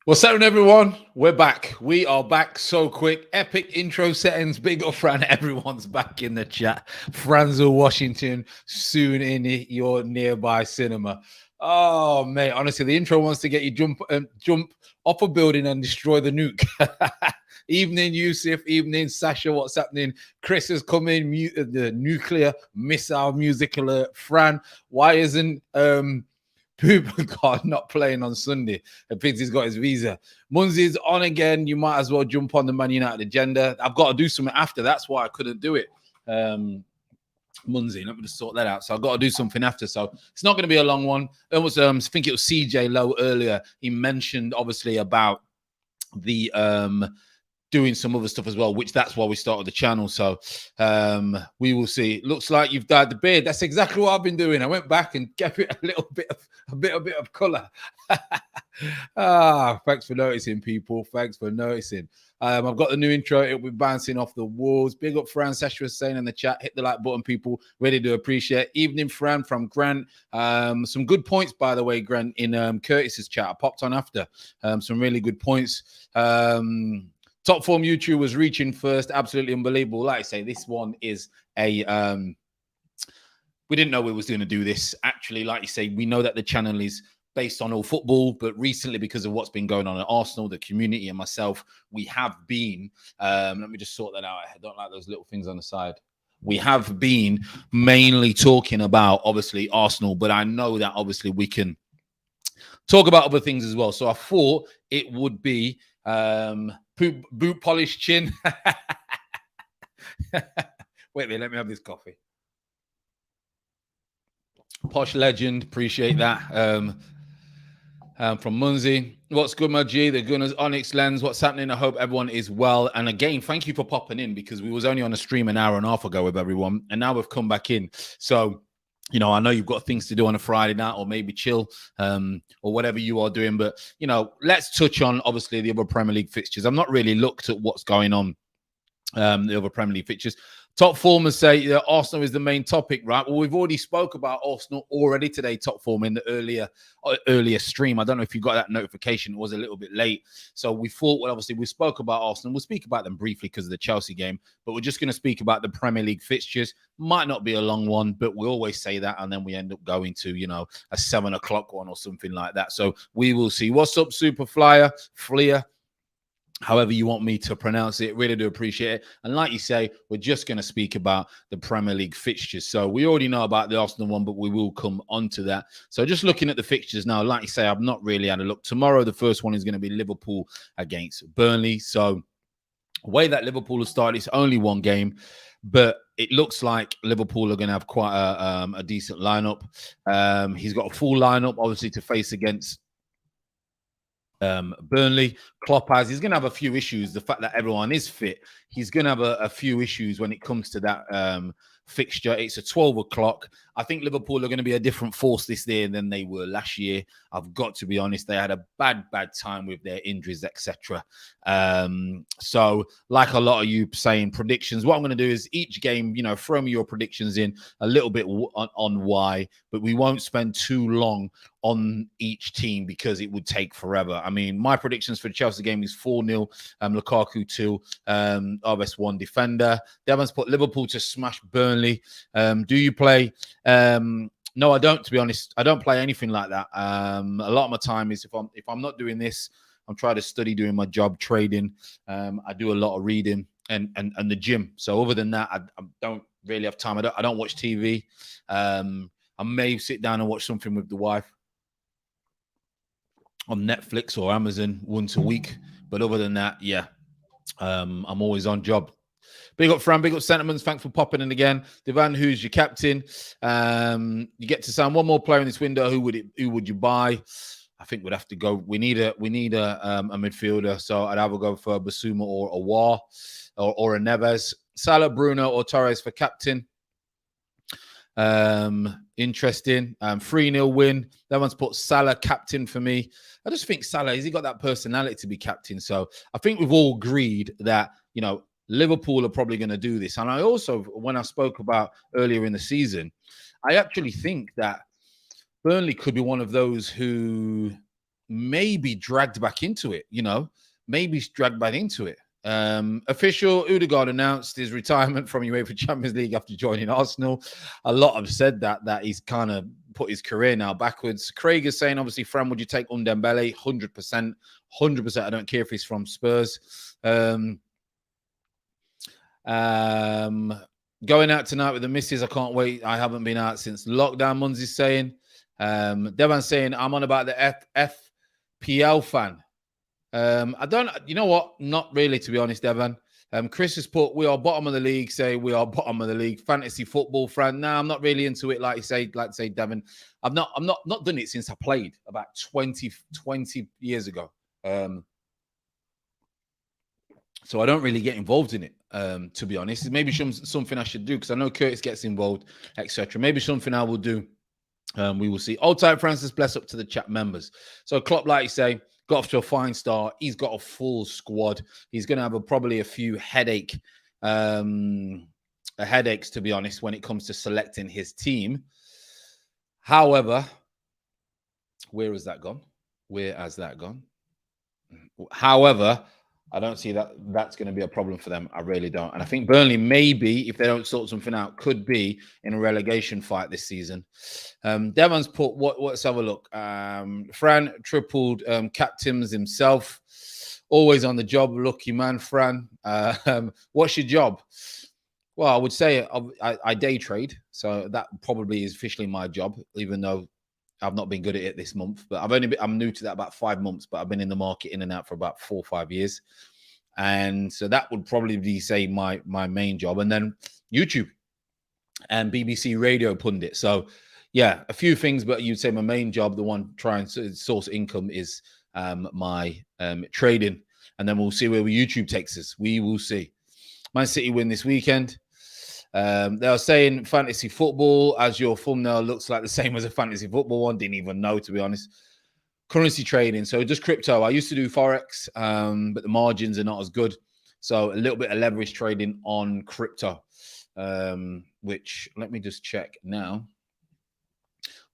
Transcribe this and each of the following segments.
What's happening, everyone? We're back. We are back so quick. Epic intro settings. Big up, Fran. Everyone's back in the chat. Franzel, Washington, soon in your nearby cinema. Oh, mate. Honestly, the intro wants to get you jump off a building and destroy the nuke. Evening, Yusuf. Evening, Sasha. What's happening? Chris has come in. The nuclear missile music alert. Fran, why isn't Pooper God not playing on Sunday? The pigs has got his visa. Munzi's on again. You might as well jump on the Man United agenda. I've got to do something after. That's why I couldn't do it. Munzi, let me just sort that out. So I've got to do something after. So it's not going to be a long one. It was, I think it was CJ Lowe earlier. He mentioned obviously about the doing some other stuff as well, which that's why we started the channel. So we will see. It looks like you've dyed the beard. That's exactly what I've been doing. I went back and gave it a little bit of color. Thanks for noticing, people. Thanks for noticing. I've got the new intro. It'll be bouncing off the walls. Big up, Fran. Sasha was saying in the chat, hit the like button, people. Really do appreciate it. Evening, Fran, from Grant. Some good points, by the way, Grant, in Curtis's chat. I popped on after. Some really good points. Top form YouTube was reaching first. Absolutely unbelievable. Like I say, this one is a... we didn't know we was going to do this. Actually, like you say, we know that the channel is based on all football, but recently, because of what's been going on at Arsenal, the community and myself, we have been... let me just sort that out. I don't like those little things on the side. We have been mainly talking about, obviously, Arsenal, but I know that, obviously, we can talk about other things as well. So I thought it would be... boot polish chin. Wait a minute, let me have this coffee. Posh legend, appreciate that. From Munzi, what's good, my G? The Gunners, Onyx Lens, what's happening? I hope everyone is well. And again, thank you for popping in, because we was only on a stream an hour and a half ago with everyone, and now we've come back in. So, you know, I know you've got things to do on a Friday night, or maybe chill, or whatever you are doing. But, you know, let's touch on, obviously, the other Premier League fixtures. I've not really looked at what's going on, the other Premier League fixtures. Top formers say that Arsenal is the main topic, right? Well, we've already spoke about Arsenal already today, top form, in the earlier stream. I don't know if you got that notification. It was a little bit late. So we thought, well, obviously, we spoke about Arsenal. We'll speak about them briefly because of the Chelsea game, but we're just going to speak about the Premier League fixtures. Might not be a long one, but we always say that, and then we end up going to, you know, a 7 o'clock one or something like that. So we will see. What's up, Super Flyer? However you want me to pronounce it, really do appreciate it. And like you say, we're just going to speak about the Premier League fixtures. So we already know about the Arsenal one, but we will come on to that. So just looking at the fixtures now, like you say, I've not really had a look. Tomorrow, the first one is going to be Liverpool against Burnley. So the way that Liverpool has started, it's only one game, but it looks like Liverpool are going to have quite a decent lineup. He's got a full lineup, obviously, to face against Burnley. Klopp he's going to have a few issues. The fact that everyone is fit, he's going to have a few issues when it comes to that fixture. It's a 12 o'clock. I think Liverpool are going to be a different force this year than they were last year. I've got to be honest. They had a bad time with their injuries, etc. So like a lot of you saying predictions, what I'm going to do is each game, you know, throw me your predictions in a little bit on why, but we won't spend too long on each team because it would take forever. I mean, my predictions for the Chelsea game is 4-0, Lukaku 2, RS 1 defender. Devon's put Liverpool to smash Burnley. Do you play? No, I don't, to be honest. I don't play anything like that. A lot of my time is if I'm not doing this, I'm trying to study, doing my job, trading. I do a lot of reading and the gym. So other than that, I don't really have time. I don't watch TV. I may sit down and watch something with the wife on Netflix or Amazon once a week. But other than that, yeah, I'm always on job. Big up, Fran. Big up, Sentiments. Thanks for popping in again. Divan, who's your captain? You get to sign one more player in this window. Who would you buy? I think we'd have to go. We need a midfielder. So I'd either go for Basuma or a War or a Neves. Salah, Bruno, or Torres for captain. Interesting. 3-0 win. That one's put Salah captain for me. I just think Salah, has he got that personality to be captain? So I think we've all agreed that, you know, Liverpool are probably going to do this. And I also, when I spoke about earlier in the season, I actually think that Burnley could be one of those who maybe dragged back into it, maybe dragged back into it. Official Odegaard announced his retirement from UEFA Champions League after joining Arsenal. A lot have said that he's kind of put his career now backwards. Craig is saying, obviously, Fran, would you take Undembele? 100%. 100%. I don't care if he's from Spurs. Going out tonight with the missus. I can't wait. I haven't been out since lockdown, Munzi's saying. Devan's saying, I'm on about the FPL fan. I don't, you know what? Not really, to be honest, Devan. Chris has put, we are bottom of the league. Say we are bottom of the league. Fantasy football, Fran. No, I'm not really into it. Like to say, Devon. I'm not done it since I played about 20 years ago. So I don't really get involved in it, to be honest. Maybe something I should do because I know Curtis gets involved, etc. Maybe something I will do. We will see. Old type Francis, bless up to the chat members. So Klopp, like you say, got off to a fine start. He's got a full squad. He's going to have probably a few headaches, to be honest, when it comes to selecting his team. However, where has that gone? However, I don't see that's going to be a problem for them. I really don't. And I think Burnley, maybe, if they don't sort something out, could be in a relegation fight this season. Devon's put, let's have a look. Fran tripled captains himself. Always on the job. Lucky man, Fran. What's your job? Well, I would say I day trade. So that probably is officially my job, even though I've not been good at it this month, but I'm new to that about 5 months, but I've been in the market in and out for about 4 or 5 years. And so that would probably be, say, my main job. And then YouTube and BBC radio pundit. So yeah, a few things, but you'd say my main job, the one trying to source income, is my trading. And then we'll see where YouTube takes us. We will see. Man City win this weekend. They are saying fantasy football, as your thumbnail looks like the same as a fantasy football one. Didn't even know, to be honest. Currency trading. So just crypto. I used to do Forex, but the margins are not as good. So a little bit of leverage trading on crypto, which let me just check now.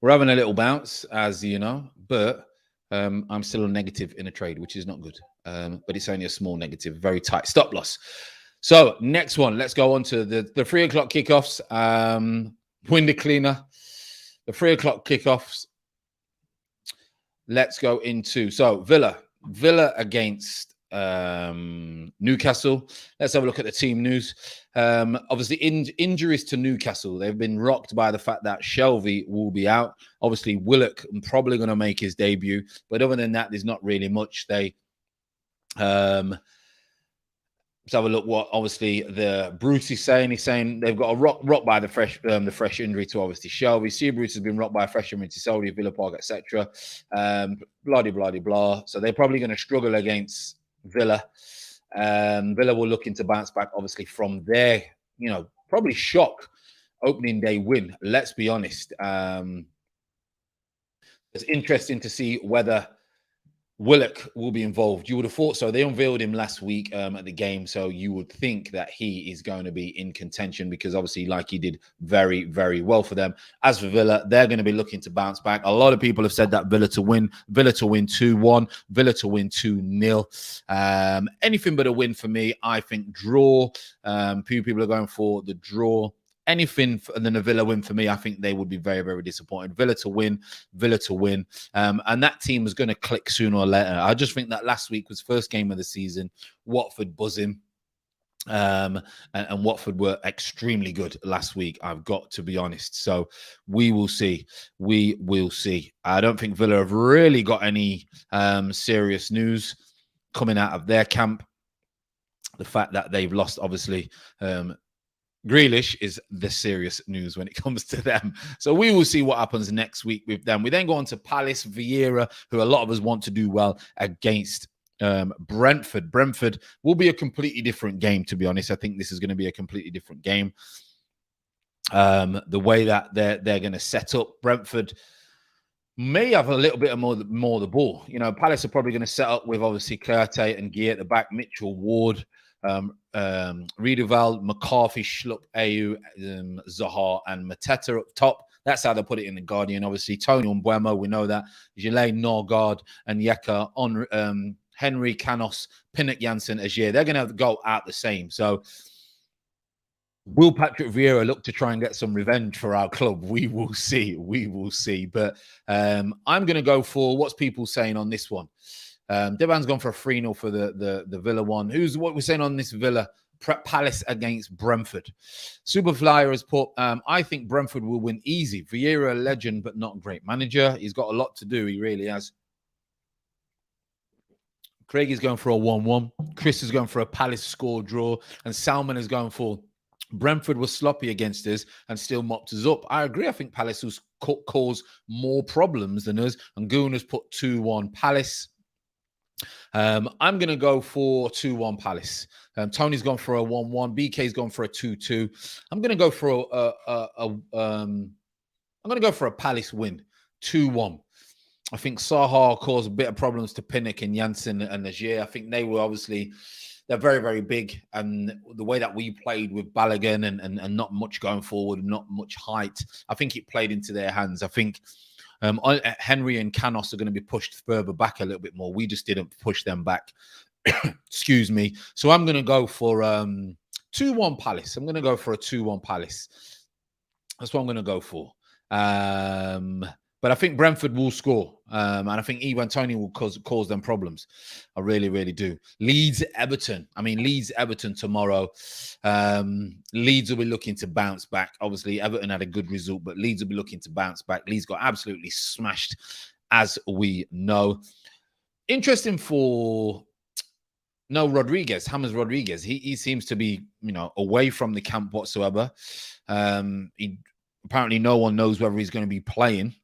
We're having a little bounce, as you know, but I'm still a negative in a trade, which is not good. But it's only a small negative, very tight stop loss. So next one, let's go on to the 3 o'clock kickoffs. Window cleaner, the 3 o'clock kickoffs. Let's go into, so Villa against Newcastle. Let's have a look at the team news. Obviously, injuries to Newcastle. They've been rocked by the fact that Shelvey will be out. Obviously, Willock probably going to make his debut, but other than that, there's not really much. Let's have a look what obviously the Bruce is saying. He's saying they've got a rock by the fresh injury to obviously Shelby. See, Bruce has been rocked by a fresh injury to Saudi, Villa Park, etc. Blah. So they're probably going to struggle against Villa. Villa will look to bounce back, obviously, from their, probably shock opening day win. Let's be honest. It's interesting to see whether Willock will be involved. You would have thought so. They unveiled him last week at the game, so you would think that he is going to be in contention because obviously, like he did very, very well for them. As for Villa, they're going to be looking to bounce back. A lot of people have said that Villa to win 2-1, Villa to win 2-0. Anything but a win for me. I think draw. Few people are going for the draw. Anything than a Villa win for me, I think they would be very, very disappointed. Villa to win. And that team is going to click sooner or later. I just think that last week was first game of the season. Watford buzzing. And Watford were extremely good last week, I've got to be honest. So we will see. I don't think Villa have really got any serious news coming out of their camp. The fact that they've lost, obviously, Grealish is the serious news when it comes to them. So we will see what happens next week with them. We then go on to Palace, Vieira, who a lot of us want to do well against Brentford. Brentford will be a completely different game, to be honest. I think this is going to be a completely different game. The way that they're going to set up, Brentford may have a little bit of more the ball. Palace are probably going to set up with obviously Karte and Guy at the back, Mitchell, Ward, Riedewald, McCarthy, Schlupp, Ayew, Zaha, and Mateta up top. That's how they put it in the Guardian. Obviously, Tony Mbuemo, we know that. Gillet, Norgard, and Yeka on Henry, Canos, Pinnock, Janssen, Agier. They're going to go out the same. So will Patrick Vieira look to try and get some revenge for our club? We will see. We will see. But I'm going to go for what's people saying on this one. Devan's gone for a 3-0 for the Villa one. What we're saying on this Villa? Palace against Brentford. Superflyer has put, I think Brentford will win easy. Vieira, a legend, but not a great manager. He's got a lot to do. He really has. Craig is going for a 1-1. Chris is going for a Palace score draw. And Salman is going for Brentford was sloppy against us and still mopped us up. I agree. I think Palace will cause more problems than us. And Goon has put 2-1 Palace. I'm going to go for 2-1 Palace. Tony's gone for a 1-1. BK's gone for a 2-2. I'm going to go for I'm going to go for a Palace win, 2-1. I think Saha caused a bit of problems to Pinnock and Janssen and Agier. I think they were obviously, they're very, very big. And the way that we played with Balogun and not much going forward, not much height, I think it played into their hands. I think Henry and Canos are going to be pushed further back a little bit more. We just didn't push them back. Excuse me. So I'm going to go for 2-1 Palace. I'm going to go for a 2-1 Palace. That's what I'm going to go for. But I think Brentford will score. And I think Ivan Toney will cause them problems. I really, really do. Leeds, Everton. I mean, Leeds, Everton tomorrow. Leeds will be looking to bounce back. Obviously, Everton had a good result, but Leeds will be looking to bounce back. Leeds got absolutely smashed, as we know. Interesting for Rodriguez, James Rodriguez. He seems to be, away from the camp whatsoever. Apparently, no one knows whether he's going to be playing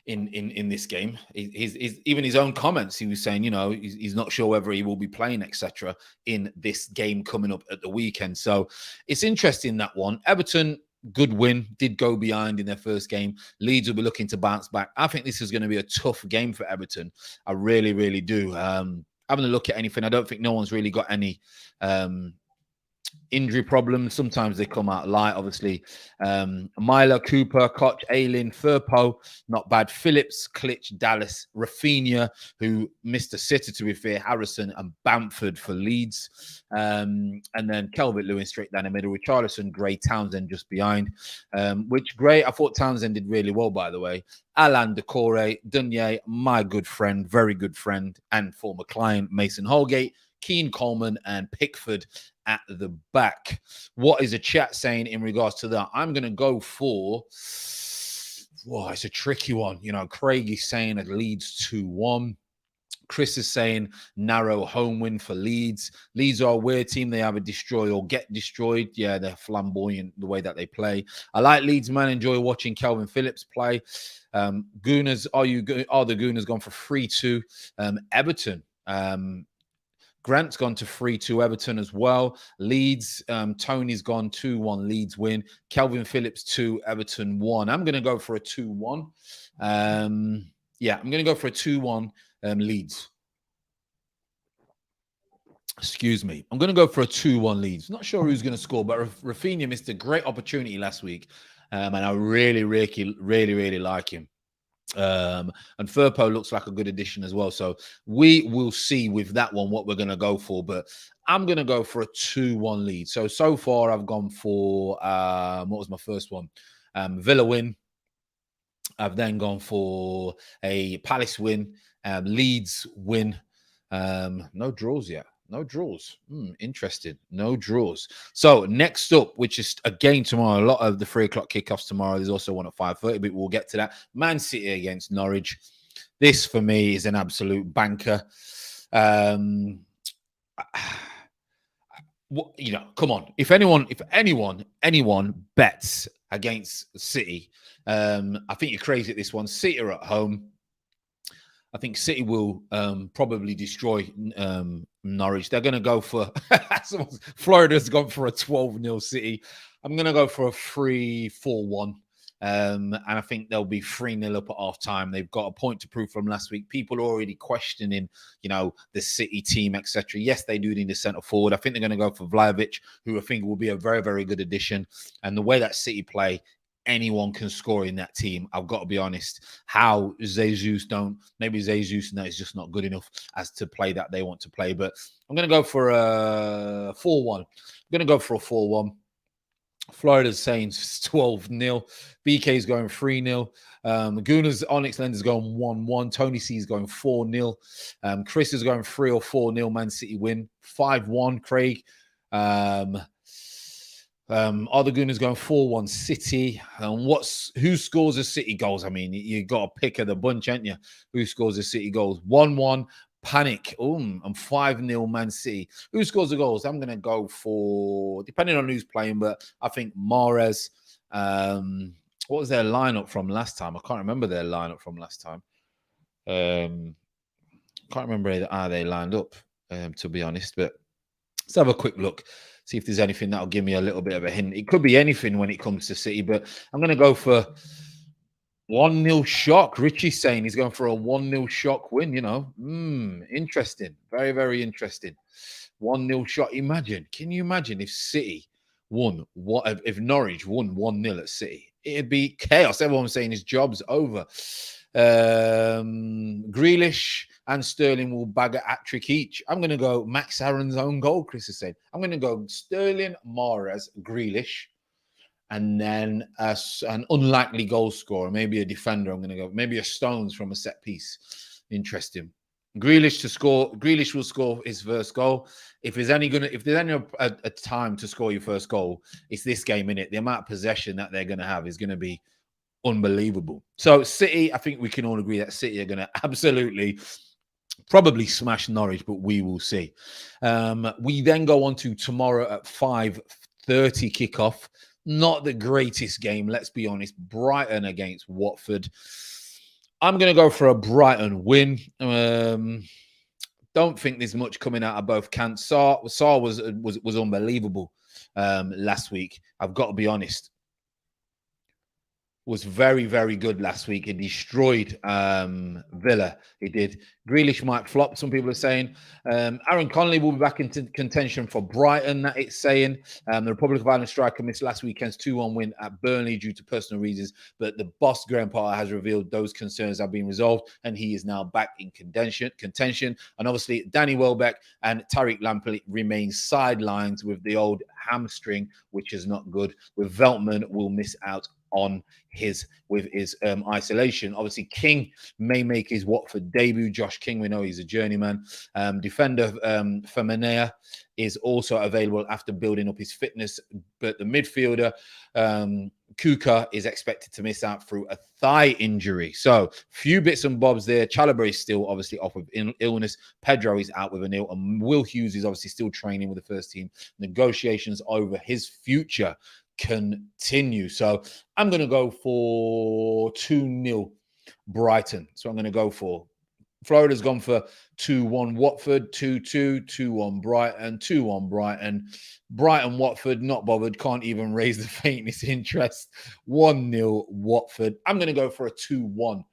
in this game. Even his own comments, he was saying, he's not sure whether he will be playing, etc., in this game coming up at the weekend. So it's interesting, that one. Everton, good win, did go behind in their first game. Leeds will be looking to bounce back. I think this is going to be a tough game for Everton. I really, really do. Having a look at anything, I don't think no one's really got any injury problems. Sometimes they come out light, obviously. Myler, Cooper, Koch, Aylin, Firpo, not bad. Phillips, Klitsch, Dallas, Rafinha, who missed a sitter, to be fair, Harrison, and Bamford for Leeds. And then Kelvin Lewin straight down the middle. Richarlison, Gray, Townsend just behind. Which Gray, I thought Townsend did really well, by the way. Alan Decore, Dunye, my good friend, very good friend, and former client, Mason Holgate, Keane, Coleman, and Pickford at the back. What is the chat saying in regards to that? I'm going to go for, it's a tricky one. Craig is saying it Leeds 2-1. Chris is saying narrow home win for Leeds. Leeds are a weird team. They either destroy or get destroyed. Yeah, they're flamboyant the way that they play. I like Leeds, man. Enjoy watching Calvin Phillips play. Gooners, are the Gooners gone for 3-2? Everton. Grant's gone to 3-2 Everton as well. Leeds, Tony's gone 2-1 Leeds win. Calvin Phillips 2, Everton 1. I'm going to go for a 2-1. I'm going to go for a 2-1 Leeds. Excuse me. I'm going to go for a 2-1 Leeds. Not sure who's going to score, but Rafinha missed a great opportunity last week. And I really, really, really, really like him. And Firpo looks like a good addition as well. So we will see with that one what we're going to go for. But I'm going to go for a 2-1 lead. So far I've gone for, what was my first one? Villa win. I've then gone for a Palace win. Leeds win. No draws yet. No draws. Interesting. No draws. So next up, which is again tomorrow, a lot of the 3:00 kickoffs tomorrow. There's also one at 5:30, but we'll get to that. Man City against Norwich. This for me is an absolute banker. Come on. If anyone bets against City, I think you're crazy at this one. City are at home. I think City will probably destroy Norwich. They're going to go for... Florida's gone for a 12-0 City. I'm going to go for a 3-4-1. And I think they'll be 3-0 up at half-time. They've got a point to prove from last week. People are already questioning, the City team, etc. Yes, they do need a centre-forward. I think they're going to go for Vlahovic, who I think will be a very, very good addition. And the way that City play, anyone can score in that team. I've got to be honest. How Jesus don't, maybe Jesus and that is just not good enough as to play that they want to play. But I'm going to go for a 4-1. I'm going to go for a 4-1. Florida's saying 12-0. BK's going 3-0. Guna's Onyx Lender's going 1-1. Tony C's going 4-0. Chris is going 3 or 4-0. Man City win. 5-1. Craig. Other Guna's going 4-1 City. Who scores the City goals? I mean, you got a pick of the bunch, ain't you? Who scores the City goals? 1-1. Panic. And 5-0 Man City. Who scores the goals? I'm going to go for, depending on who's playing, but I think Mahrez. What was their lineup from last time? I can't remember their lineup from last time. Can't remember how they lined up, to be honest. But let's have a quick look. See if there's anything that'll give me a little bit of a hint. It could be anything when it comes to City, but I'm going to go for 1-0 shock. Richie's saying he's going for a 1-0 shock win, Interesting. Very, very interesting. 1-0 shock. Can you imagine if City won? If Norwich won 1-0 at City? It'd be chaos. Everyone's saying his job's over. Grealish and Sterling will bag a hat-trick each. I'm going to go Max Aaron's own goal, Chris is saying. I'm going to go Sterling, Mahrez, Grealish, and then an unlikely goal scorer, maybe a defender. I'm going to go maybe a Stones from a set piece. Interesting. Grealish to score. Grealish will score his first goal. If there's any a time to score your first goal, it's this game, innit? The amount of possession that they're going to have is going to be unbelievable. So City, I think we can all agree that City are going to absolutely probably smash Norwich, but we will see. We then go on to tomorrow at 5:30 kickoff. Not the greatest game, let's be honest. Brighton against Watford. I'm going to go for a Brighton win. Don't think there's much coming out of both camps. Saar was unbelievable last week. I've got to be honest. Was very, very good last week. He destroyed Villa. He did. Grealish might flop, some people are saying. Aaron Connolly will be back into contention for Brighton, that it's saying. The Republic of Ireland striker missed last weekend's 2-1 win at Burnley due to personal reasons, but the boss, Graham Potter, has revealed those concerns have been resolved, and he is now back in contention. And obviously, Danny Welbeck and Tariq Lamptey remain sidelined with the old hamstring, which is not good. With Veltman will miss out on his isolation. Obviously, King may make his Watford debut. Josh King, we know he's a journeyman. Defender Femenea is also available after building up his fitness, but the midfielder Kuka is expected to miss out through a thigh injury. So few bits and bobs there. Chalobah is still obviously off with illness. Pedro is out with an ill, and Will Hughes is obviously still training with the first team. Negotiations over his future continue. So I'm going to go for 2-0 Brighton. So I'm going to go for Florida's gone for 2-1 Watford, 2-2, 2-1 Brighton, 2-1 Brighton. Brighton, Watford, not bothered, can't even raise the faintest interest. 1-0 Watford. I'm going to go for a 2-1.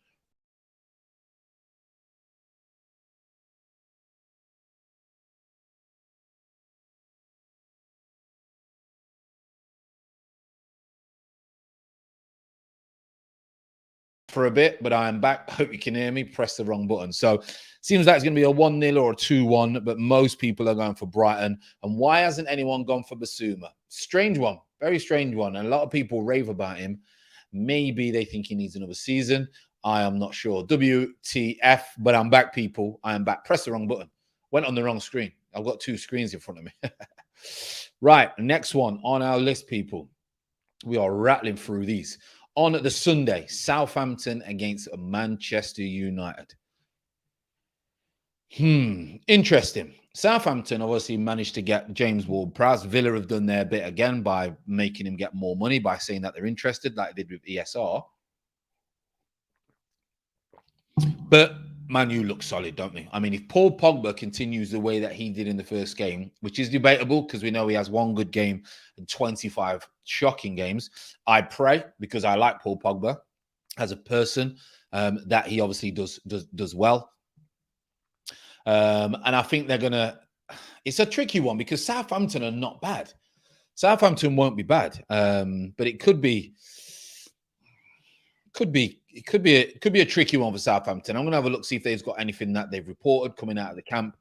For a bit, but I am back. Hope you can hear me. Press the wrong button. So seems like it's going to be a 1-0 or a 2-1, but most people are going for Brighton. And why hasn't anyone gone for Basuma? Strange one. Very strange one. And a lot of people rave about him. Maybe they think he needs another season. I am not sure. WTF, but I'm back, people. I am back. Press the wrong button. Went on the wrong screen. I've got two screens in front of me. Right, next one on our list, people. We are rattling through these. On the Sunday, Southampton against Manchester United. Interesting. Southampton obviously managed to get James Ward-Prowse. Villa have done their bit again by making him get more money by saying that they're interested, like they did with ESR. But Man U look solid, don't they? I mean, if Paul Pogba continues the way that he did in the first game, which is debatable because we know he has one good game and 25 shocking games, I pray, because I like Paul Pogba as a person, that he obviously does well. And I think they're going to... It's a tricky one because Southampton are not bad. Southampton won't be bad, but it could be... It could be a tricky one for Southampton. I'm gonna have a look, see if they've got anything that they've reported coming out of the camp.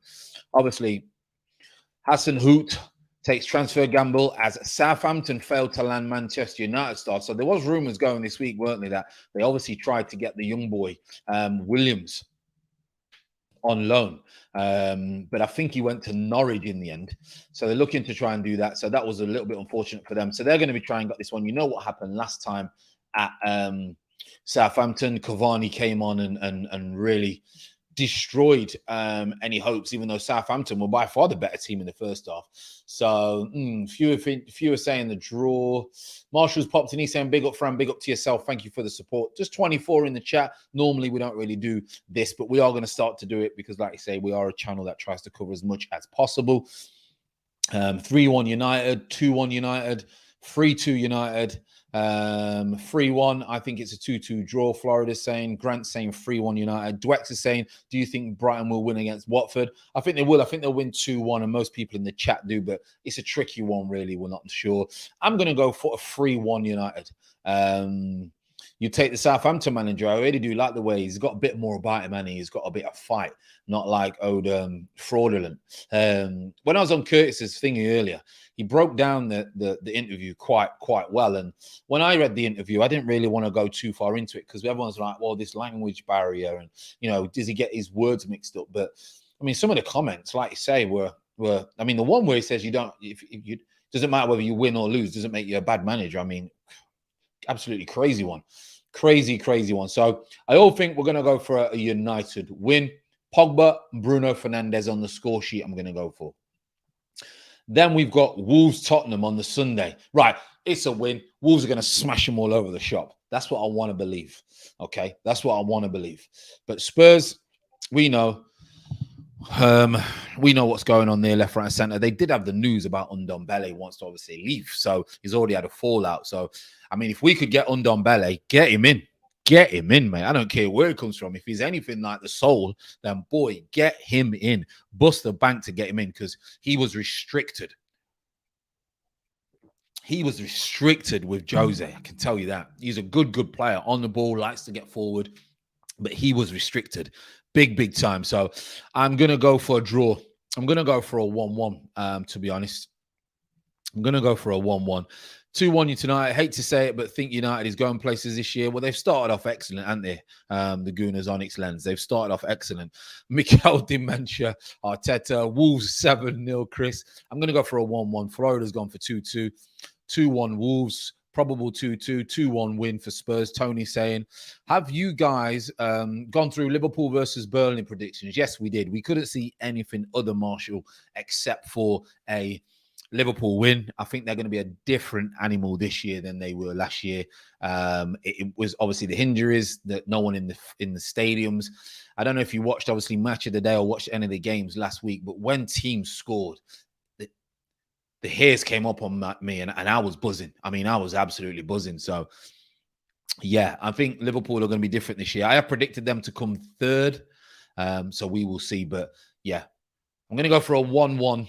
Obviously, Hassan Hoot takes transfer gamble as Southampton failed to land Manchester United star. So there was rumours going this week, weren't they, that they obviously tried to get the young boy Williams on loan. But I think he went to Norwich in the end. So they're looking to try and do that. So that was a little bit unfortunate for them. So they're going to be trying to get this one. You know what happened last time at Southampton? Cavani came on and really destroyed any hopes, even though Southampton were by far the better team in the first half. So few are saying the draw. Marshall's popped in, he's saying big up, Fran, big up to yourself. Thank you for the support. Just 24 in the chat. Normally we don't really do this, but we are going to start to do it because, like I say, we are a channel that tries to cover as much as possible. 3-1 United, 2-1 United, 3-2 United, 3-1. I think it's a 2-2 draw. Florida's saying. Grant's saying 3-1 United. Dwex is saying, do you think Brighton will win against Watford? I think they will. I think they'll win 2-1, and most people in the chat do, but it's a tricky one, really. We're not sure. I'm going to go for a 3-1 United. You take the Southampton manager. I really do like the way he's got a bit more about him, and he's got a bit of fight, not like fraudulent. When I was on Curtis's thingy earlier, he broke down the interview quite well. And when I read the interview, I didn't really want to go too far into it because everyone's like, well, this language barrier, and does he get his words mixed up? But I mean, some of the comments, like you say, were I mean, the one where he says if doesn't matter whether you win or lose, doesn't make you a bad manager. I mean, absolutely crazy one. Crazy one. So I all think we're going to go for a United win. Pogba, Bruno Fernandes on the score sheet I'm going to go for. Then we've got Wolves-Tottenham on the Sunday. Right, it's a win. Wolves are going to smash them all over the shop. That's what I want to believe. Okay, that's what I want to believe. But Spurs, we know what's going on there, left, right, and centre. They did have the news about Ndombele wants to obviously leave, so he's already had a fallout. So, I mean, if we could get Ndombele, get him in. Get him in, mate. I don't care where it comes from. If he's anything like the soul, then boy, get him in. Bust the bank to get him in because he was restricted. He was restricted with Jose. I can tell you that. He's a good player. On the ball, likes to get forward, but he was restricted. Big time. So I'm going to go for a draw. I'm going to go for a 1-1, to be honest. I'm going to go for a 1-1. 2-1 United. I hate to say it, but think United is going places this year. Well, they've started off excellent, haven't they? The Gooners Onyx Lens. They've started off excellent. Mikel Dementia, Arteta, Wolves 7-0, Chris. I'm going to go for a 1-1. Florida's gone for 2-2. 2-1 Wolves. Probable 2-2. 2-1 win for Spurs. Tony saying, have you guys gone through Liverpool versus Burnley predictions? Yes, we did. We couldn't see anything other, Marshall, except for a Liverpool win. I think they're going to be a different animal this year than they were last year. It was obviously the injuries, that no one in the stadiums. I don't know if you watched obviously Match of the Day or watched any of the games last week, but when teams scored, the hairs came up on me and I was buzzing. I mean, I was absolutely buzzing. So yeah, I think Liverpool are going to be different this year. I have predicted them to come third. So we will see. But yeah, I'm going to go for a 1-1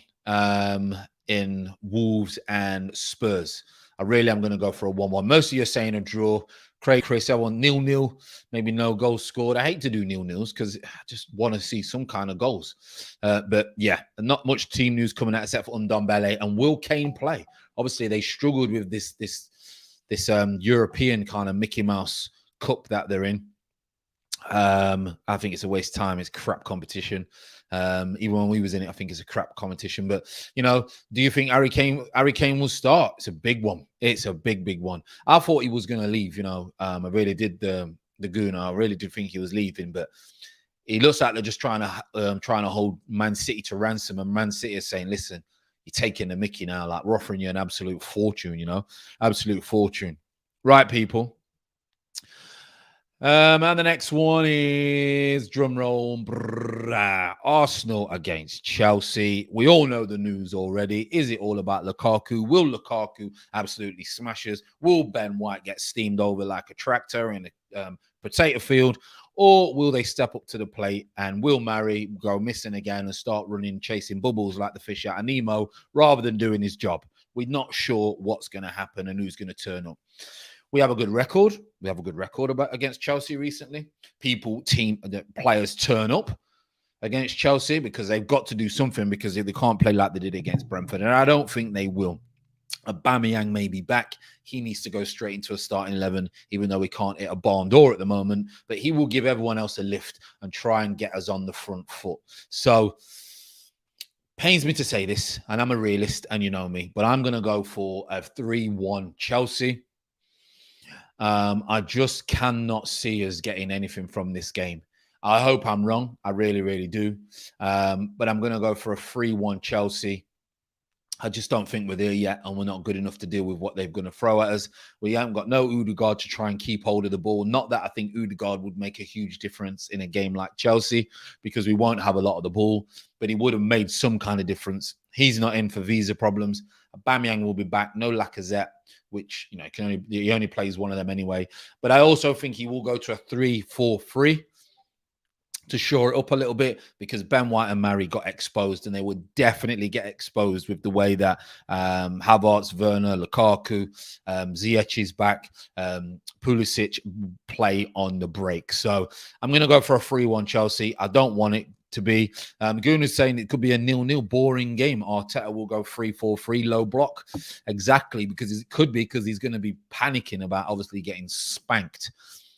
in Wolves and Spurs. I really am going to go for a 1-1. Most of you are saying a draw. Craig, Chris, everyone 0-0, maybe no goals scored. I hate to do 0-0s because I just want to see some kind of goals. But yeah, not much team news coming out except for Ndombele. And will Kane play? Obviously, they struggled with this European kind of Mickey Mouse Cup that they're in. I think it's a waste of time. It's crap competition. Even when we was in it, I think it's a crap competition. But do you think Harry Kane will start? It's a big one. It's a big one. I thought he was going to leave. I really did the Gooner. I really did think he was leaving, but he looks like they're just trying to hold Man City to ransom. And Man City is saying, "Listen, you're taking the Mickey now. Like we're offering you an absolute fortune. Absolute fortune." Right, people. And the next one is drumroll. Arsenal against Chelsea. We all know the news already. Is it all about Lukaku? Will Lukaku absolutely smash us? Will Ben White get steamed over like a tractor in a potato field? Or will they step up to the plate and will Murray go missing again and start running, chasing bubbles like the fish out of Nemo rather than doing his job? We're not sure what's going to happen and who's going to turn up. we have a good record. We have a good record against Chelsea recently. Players turn up against Chelsea because they've got to do something, because they can't play like they did against Brentford. And I don't think they will. Aubameyang may be back. He needs to go straight into a starting 11, even though we can't hit a barn door at the moment. But he will give everyone else a lift and try and get us on the front foot. So, pains me to say this, and I'm a realist, and you know me, but I'm going to go for a 3-1 Chelsea. I just cannot see us getting anything from this game. I hope I'm wrong. I really, really do. But I'm going to go for a 3-1 Chelsea. I just don't think we're there yet, and we're not good enough to deal with what they're going to throw at us. We haven't got no Odegaard to try and keep hold of the ball. Not that I think Odegaard would make a huge difference in a game like Chelsea, because we won't have a lot of the ball, but he would have made some kind of difference. He's not in for visa problems. Aubameyang will be back. No Lacazette, which, you know, he only plays one of them anyway. But I also think he will go to a 3-4-3. To shore it up a little bit, because Ben White and Mari got exposed, and they would definitely get exposed with the way that Havertz, Werner, Lukaku, Ziyech is back, Pulisic play on the break. So I'm going to go for a 3-1 Chelsea. I don't want it to be. Goon is saying it could be a 0-0 boring game. Arteta will go 3-4-3 low block. Exactly, because it could be, because he's going to be panicking about obviously getting spanked.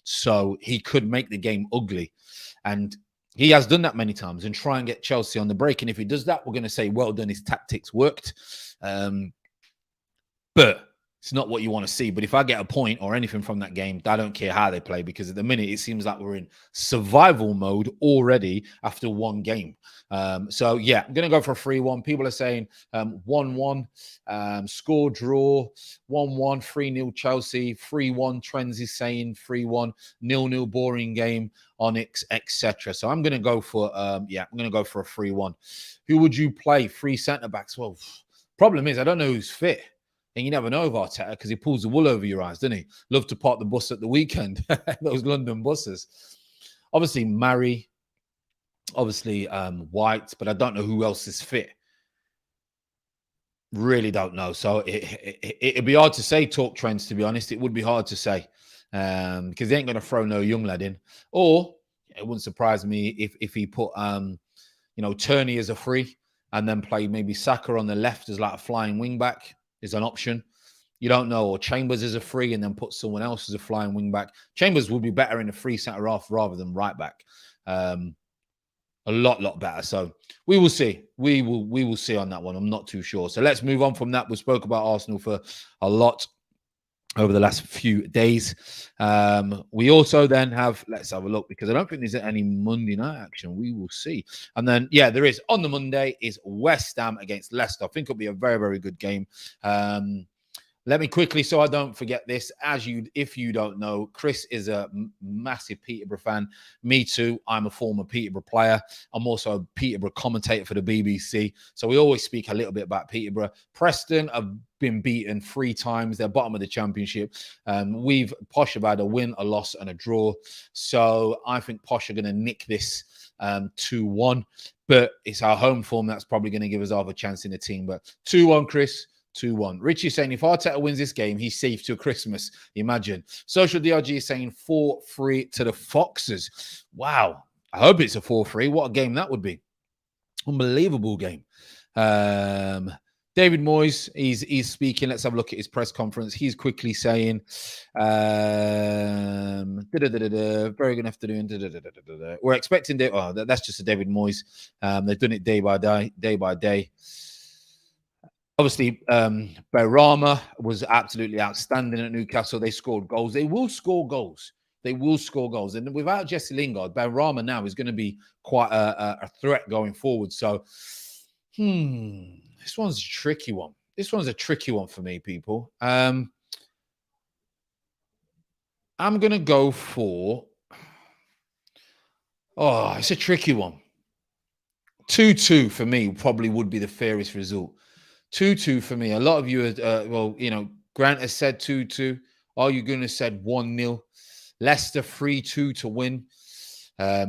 So he could make the game ugly. And he has done that many times, and try and get Chelsea on the break. And if he does that, we're going to say, well done, his tactics worked. But it's not what you want to see. But if I get a point or anything from that game, I don't care how they play, because at the minute it seems like we're in survival mode already after one game. So, yeah, I'm going to go for a 3-1. People are saying 1-1, score draw, 1-1, 3-0 Chelsea, 3-1. Trends is saying 3-1, 0-0 boring game, Onyx, etc. So I'm going to go for, I'm going to go for a 3-1. Who would you play? 3 centre-backs? Well, problem is I don't know who's fit. And you never know of Arteta, because he pulls the wool over your eyes, doesn't he? Love to park the bus at the weekend, those London buses. Obviously, Mari, obviously White, but I don't know who else is fit. Really don't know. So it'd be hard to say, Talk Trends, to be honest. It would be hard to say, because they ain't going to throw no young lad in. Or it wouldn't surprise me if he put, Turney as a free, and then play maybe Saka on the left as like a flying wing back. Is an option. You don't know. Or Chambers is a free, and then put someone else as a flying wing back. Chambers would be better in a free centre half rather than right back. A lot better. So we will see. We will see on that one. I'm not too sure. So let's move on from that. We spoke about Arsenal for a lot over the last few days. We also then have, let's have a look, because I don't think there's any Monday night action. We will see. And then, yeah, there is. On the Monday is West Ham against Leicester. I think it'll be a very, very good game. Let me quickly, so I don't forget this, if you don't know, Chris is a massive Peterborough fan. Me too. I'm a former Peterborough player. I'm also a Peterborough commentator for the BBC. So we always speak a little bit about Peterborough. Preston have been beaten 3 times. They're bottom of the championship. Posh have had a win, a loss, and a draw. So I think Posh are going to nick this 2-1. But it's our home form that's probably going to give us half a chance in the team. But 2-1, Chris. 2-1. Richie's saying if Arteta wins this game, he's safe till Christmas. Imagine. Social DRG is saying 4-3 to the Foxes. Wow. I hope it's a 4-3. What a game that would be. Unbelievable game. David Moyes, he's speaking. Let's have a look at his press conference. He's quickly saying, very good afternoon. We're expecting, that's just a David Moyes. They've done it day by day. Obviously, Berama was absolutely outstanding at Newcastle. They scored goals. They will score goals. And without Jesse Lingard, Berama now is going to be quite a threat going forward. So, this one's a tricky one. This one's a tricky one for me, people. I'm going to go for... Oh, it's a tricky one. 2-2 for me probably would be the fairest result. 2-2 for me. A lot of you, Grant has said 2-2. Are you going to said 1-0? Leicester 3-2 to win.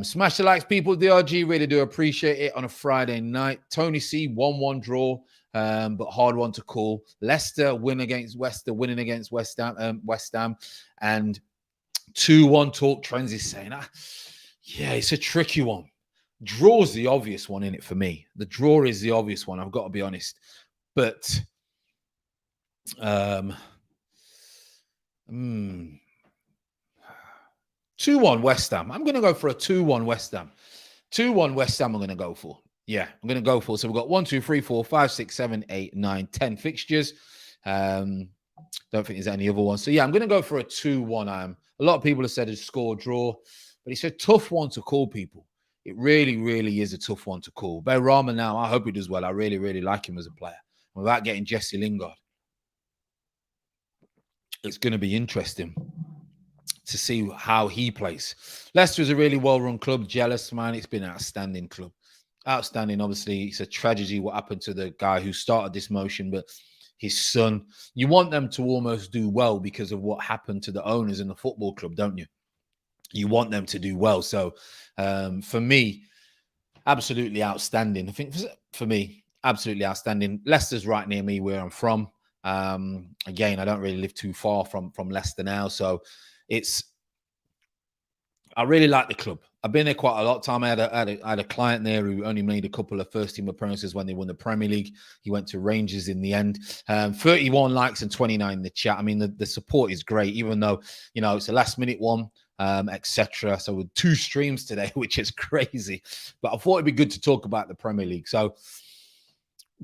Smash the likes, people. DRG, really do appreciate it on a Friday night. Tony C, 1-1 draw. but hard one to call. Leicester winning against West Ham, and 2-1 talk trends is saying, yeah, it's a tricky one. Draw's the obvious one in it for me. The draw is the obvious one. I've got to be honest, but 2-1 West Ham. I'm going to go for a 2-1 West Ham. 2-1 West Ham I'm going to go for. Yeah, I'm going to go for. So we've got 1, 2, 3, 4, 5, 6, 7, 8, 9, 10 fixtures. Don't think there's any other ones. So yeah, I'm going to go for a 2-1. A lot of people have said a score draw, but it's a tough one to call, people. It really, really is a tough one to call. Benrahma now, I hope he does well. I really, really like him as a player. Without getting Jesse Lingard, it's going to be interesting to see how he plays. Leicester is a really well-run club. Jealous, man. It's been an outstanding club. Outstanding, obviously. It's a tragedy what happened to the guy who started this motion, but his son, you want them to almost do well because of what happened to the owners in the football club, don't you? You want them to do well. So for me, absolutely outstanding. I think for me, absolutely outstanding. Leicester's right near me where I'm from. Again, I don't really live too far from Leicester now. So I really like the club. I've been there quite a lot of time. I had a client there who only made a couple of first-team appearances when they won the Premier League. He went to Rangers in the end. 31 likes and 29 in the chat. I mean, the support is great, even though, you know, it's a last-minute one, etc. So with 2 streams today, which is crazy. But I thought it'd be good to talk about the Premier League. So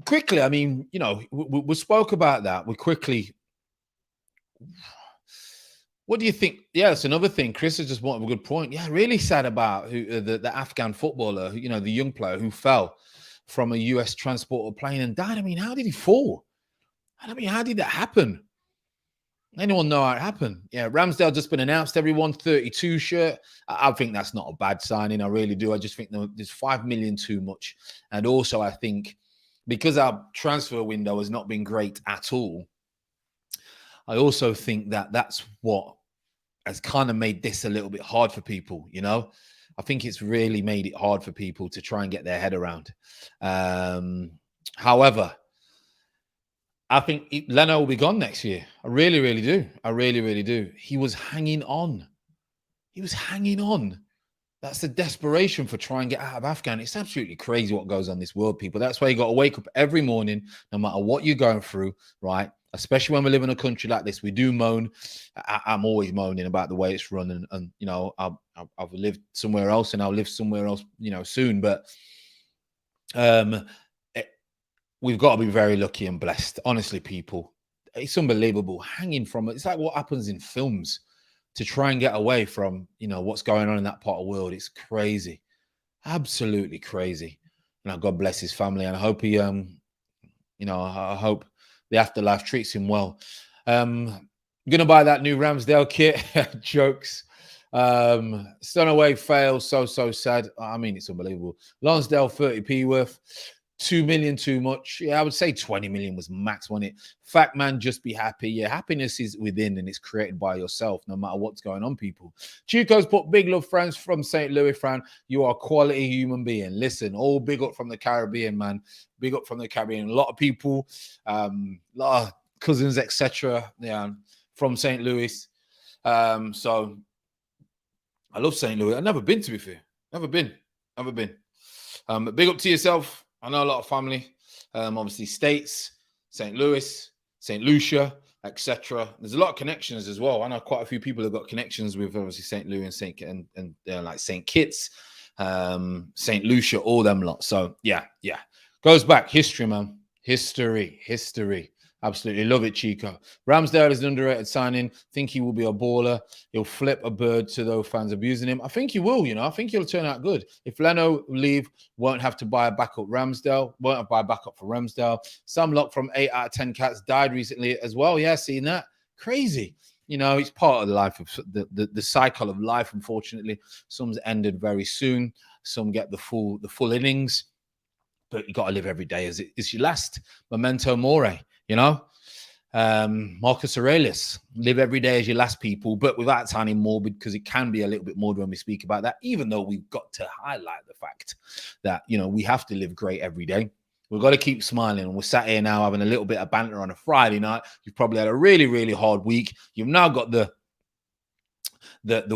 quickly, I mean, you know, we spoke about that. We quickly... What do you think? Yeah, it's another thing. Chris has just brought up a good point. Yeah, really sad about the Afghan footballer, you know, the young player who fell from a US transporter plane and died. I mean, how did he fall? I mean, how did that happen? Anyone know how it happened? Yeah, Ramsdale just been announced, everyone, 32 shirt. I think that's not a bad signing. I really do. I just think there's 5 million too much. And also, I think because our transfer window has not been great at all, I also think that that's what has kind of made this a little bit hard for people, you know? I think it's really made it hard for people to try and get their head around. However, I think Leno will be gone next year. I really, really do. I really, really do. He was hanging on. He was hanging on. That's the desperation for trying to get out of Afghan. It's absolutely crazy what goes on in this world, people. That's why you got to wake up every morning, no matter what you're going through, right? Especially when we live in a country like this, we do moan. I'm always moaning about the way it's run, and you know, I've lived somewhere else, and I'll live somewhere else, you know, soon. But we've got to be very lucky and blessed, honestly, people. It's unbelievable. Hanging from it, it's like what happens in films to try and get away from, you know, what's going on in that part of the world. It's crazy, absolutely crazy. You know, God bless his family, and I hope he, you know, I hope the afterlife treats him well. I'm gonna buy that new Ramsdale kit. Jokes. Stunaway fail. So sad. I mean, it's unbelievable. Lonsdale 30p worth. 2 million too much. Yeah, I would say 20 million was max, wasn't it? Fact, man, just be happy. Yeah, happiness is within and it's created by yourself, no matter what's going on, people. Chico's put big love, friends from St. Louis, Fran. You are a quality human being. Listen, all big up from the Caribbean, man. Big up from the Caribbean. A lot of people, a lot of cousins, etc. Yeah, from St. Louis. So I love St. Louis. I've never been, to be fair. Never been. But big up to yourself. I know a lot of family, obviously States, St. Louis, St. Lucia, etc. There's a lot of connections as well. I know quite a few people have got connections with obviously St. Louis and like St. Kitts, St. Lucia, all them lot. So yeah, goes back history, man. History. Absolutely love it, Chico. Ramsdale is an underrated signing. Think he will be a baller. He'll flip a bird to those fans abusing him. I think he will, you know. I think he'll turn out good. If Leno leave, won't have to buy a backup Ramsdale. Won't have to buy a backup for Ramsdale. Some lot from 8 out of 10 cats died recently as well. Yeah, seen that. Crazy. You know, it's part of the life of the cycle of life, unfortunately. Some's ended very soon. Some get the full innings. But you got to live every day as it's your last. Memento mori. You know, Marcus Aurelius, live every day as your last, people, but without sounding morbid, because it can be a little bit morbid when we speak about that, even though we've got to highlight the fact that, you know, we have to live great every day. We've got to keep smiling. And we're sat here now having a little bit of banter on a Friday night. You've probably had a really, really hard week. You've now got the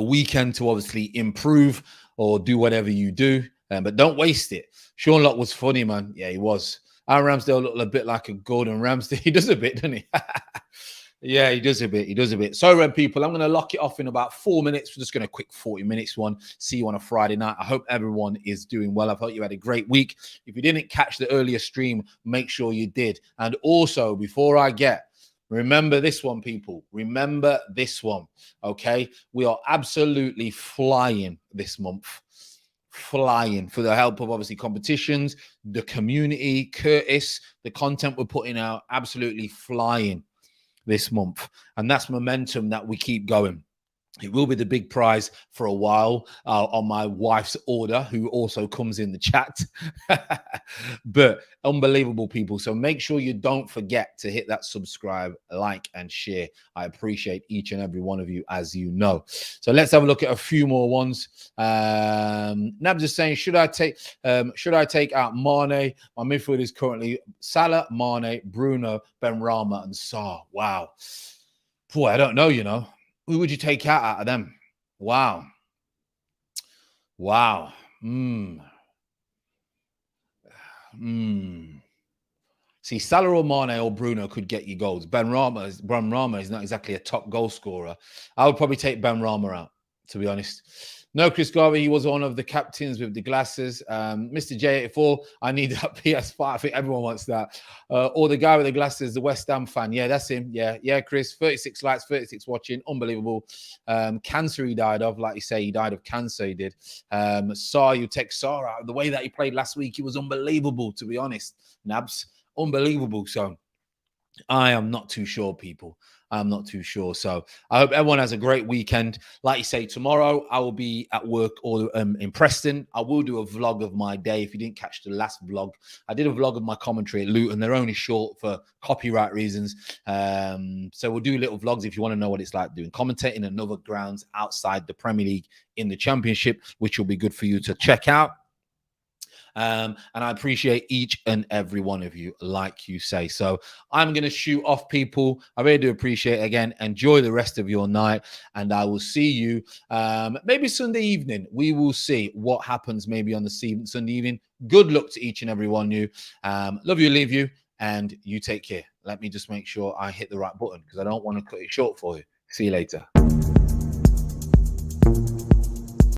weekend to obviously improve or do whatever you do. But don't waste it. Sean Locke was funny, man. Yeah, he was. Aaron Ramsdale looked a bit like a Gordon Ramsay. He does a bit, doesn't he? Yeah, he does a bit. He does a bit. So, Red people, I'm going to lock it off in about 4 minutes. We're just going to quick 40 minutes one. See you on a Friday night. I hope everyone is doing well. I hope you had a great week. If you didn't catch the earlier stream, make sure you did. And also, before I get, remember this one, people. Remember this one, okay? We are absolutely flying this month. Flying for the help of obviously competitions, the community, Curtis, the content we're putting out, absolutely flying this month. And that's momentum that we keep going. It will be the big prize for a while on my wife's order, who also comes in the chat. But unbelievable, people. So make sure you don't forget to hit that subscribe, like, and share. I appreciate each and every one of you, as you know. So let's have a look at a few more ones. Nabs is saying, should I take out Mane? My midfield is currently Salah, Mane, Bruno, Benrahma, and Sarr. Wow. Boy, I don't know, you know. Who would you take out of them? Wow. Wow. See, Salah or Mane or Bruno could get you goals. Benrahma is not exactly a top goal scorer. I would probably take Benrahma out, to be honest. No, Chris Garvey, he was one of the captains with the glasses. Mr. J84, I need that PS5. I think everyone wants that. Or the guy with the glasses, the West Ham fan. Yeah, that's him. Yeah, Chris. 36 likes, 36 watching. Unbelievable. Cancer he died of. Like you say, he died of cancer, he did. Sarr, you take Sarr out. The way that he played last week, he was unbelievable, to be honest. Nabs, unbelievable. So I am not too sure, people. I'm not too sure. So I hope everyone has a great weekend. Like you say, tomorrow I will be at work or in Preston. I will do a vlog of my day. If you didn't catch the last vlog, I did a vlog of my commentary at Luton. They're only short for copyright reasons. So we'll do little vlogs if you want to know what it's like doing commentating in other grounds outside the Premier League in the Championship, which will be good for you to check out. And I appreciate each and every one of you, like you say. So I'm going to shoot off, people. I really do appreciate it. Again, enjoy the rest of your night, and I will see you maybe Sunday evening. We will see what happens maybe on the Sunday evening. Good luck to each and every one of you. Love you, leave you, and you take care. Let me just make sure I hit the right button because I don't want to cut it short for you. See you later.